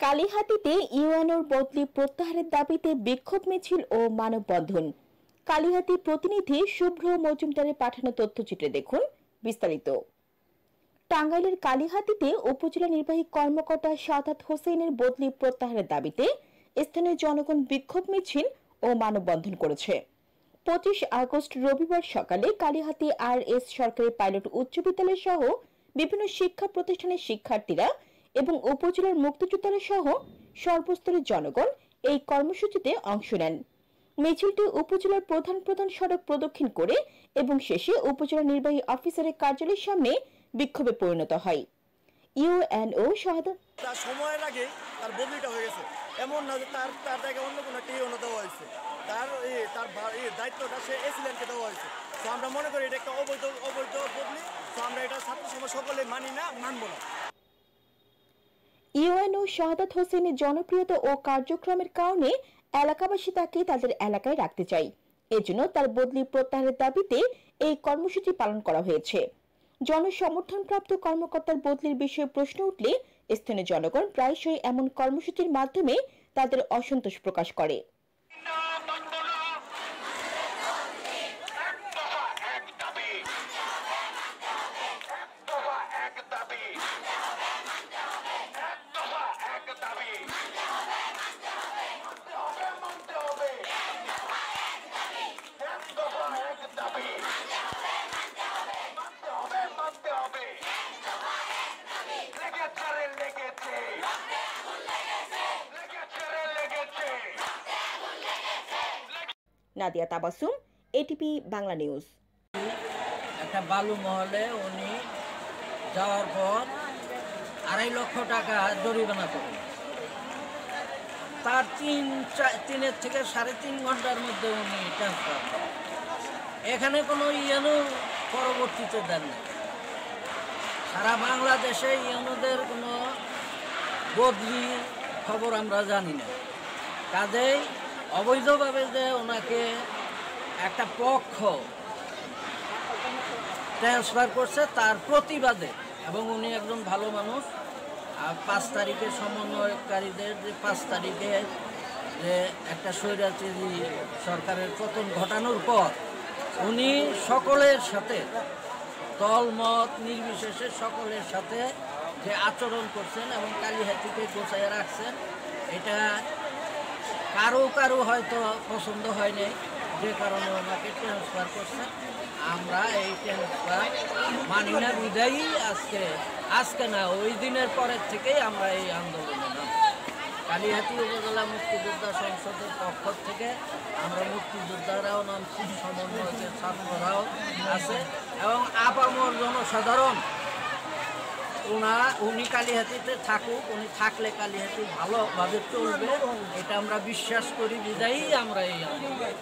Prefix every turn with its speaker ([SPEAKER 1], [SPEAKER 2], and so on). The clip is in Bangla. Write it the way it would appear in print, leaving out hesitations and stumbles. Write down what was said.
[SPEAKER 1] কালিহাতীতে ইউএনওর বদলি প্রত্যাহারের দাবিতে বিক্ষোভ মিছিল ও মানববন্ধন। কালিহাতী প্রতিনিধি শুভ্র মজুমদারের পাঠানো তথ্যচিত্রে দেখুন বিস্তারিত। টাঙ্গাইলের কালিহাতীতে উপজেলা নির্বাহী কর্মকর্তা সাদাত হোসেনের বদলি প্রত্যাহারের দাবিতে স্থানীয় জনগণ বিক্ষোভ মিছিল ও মানববন্ধন করেছে। 25 আগস্ট রবিবার সকালে কালিহাতী আর.এস. সরকারি পাইলট উচ্চ বিদ্যালয় সহ বিভিন্ন শিক্ষা প্রতিষ্ঠানের শিক্ষার্থীরা এবং উপজেলার মুক্তিযোদ্ধারা সহ সর্বস্তরের জনগণ এই কর্মসূচিতে অংশ নেন। মিছিলটি উপজেলার প্রধান সড়ক প্রদক্ষিণ করে এবং শেষে উপজেলা নির্বাহী অফিসারের কার্যালয়ের সামনে বিক্ষোভে পরিণত হয়। ইউএনও
[SPEAKER 2] সময়ের আগে তার বদলিটা হয়ে গেছে, এমন না যে তার জায়গায় অন্য কোনো একটা ইউএনও দেওয়া হয়েছে। তার দায়িত্বটা সে এসিল্যান্ডকে দেওয়া হয়েছে। তো আমরা মনে করি এটা একটা অবৈধ বদলি। তো আমরা এটা ছাত্র সমাজ সকলে মানব না।
[SPEAKER 1] ইউএনও সাদাত হোসেনের জনপ্রিয়তা ও কার্যক্রমের কারণে এলাকাবাসী তাকে তাদের এলাকায় রাখতে চায়। এজন্য তার বদলি প্রত্যাহারের দাবিতে এই কর্মসূচি পালন করা হয়েছে। জনসমর্থনপ্রাপ্ত কর্মকর্তার বদলির বিষয়ে প্রশ্ন উঠলে স্থানীয় জনগণ প্রায়শই এমন কর্মসূচির মাধ্যমে তাদের অসন্তোষ প্রকাশ করে। Nadia Tabassum, ATP Bangla news.
[SPEAKER 3] একটা বালু মহলে উনি যাওয়ার পর 2.5 লক্ষ টাকা জরিমানা করে তার 3 থেকে 3.5 ঘন্টার মধ্যে উনি ট্রান্সফার করেন। এখানে কোনো ইউএনও পরবর্তীতে দেন না। সারা বাংলাদেশে ইউএনওদের কোনো বদলি খবর আমরা জানি না। কাজেই অবৈধভাবে যে ওনাকে একটা পক্ষ ট্রান্সফার করছে তার প্রতিবাদে, এবং উনি একজন ভালো মানুষ। আর 5 তারিখে সমন্বয়কারীদের যে 5 তারিখে যে একটা স্বৈরাচারী সরকারের পতন ঘটানোর পর উনি সকলের সাথে দলমত নির্বিশেষে সকলের সাথে যে আচরণ করছেন এবং কালিহাতীকে গোছায় রাখছেন, এটা কারো হয়তো পছন্দ হয়নি, যে কারণে ওনাকে ট্রান্সফার করছেন। আমরা এই ট্রান্সফার মানি না বিদায়ী আজকে না, ওই দিনের পরের থেকেই আমরা এই আন্দোলনে নাম। কালিহাতী উপজেলা মুক্তিযোদ্ধা সংসদের পক্ষ থেকে আমরা মুক্তিযোদ্ধারাও নামছি, সমন্বয়কের ছাত্ররাও আছে এবং আপামর জনসাধারণ উনি কালিহাতীতে থাকুক, উনি থাকলে কালিহাতী ভালোভাবে চলবে, এটা আমরা বিশ্বাস করি বিদায়ী আমরা এই আন্দোলন।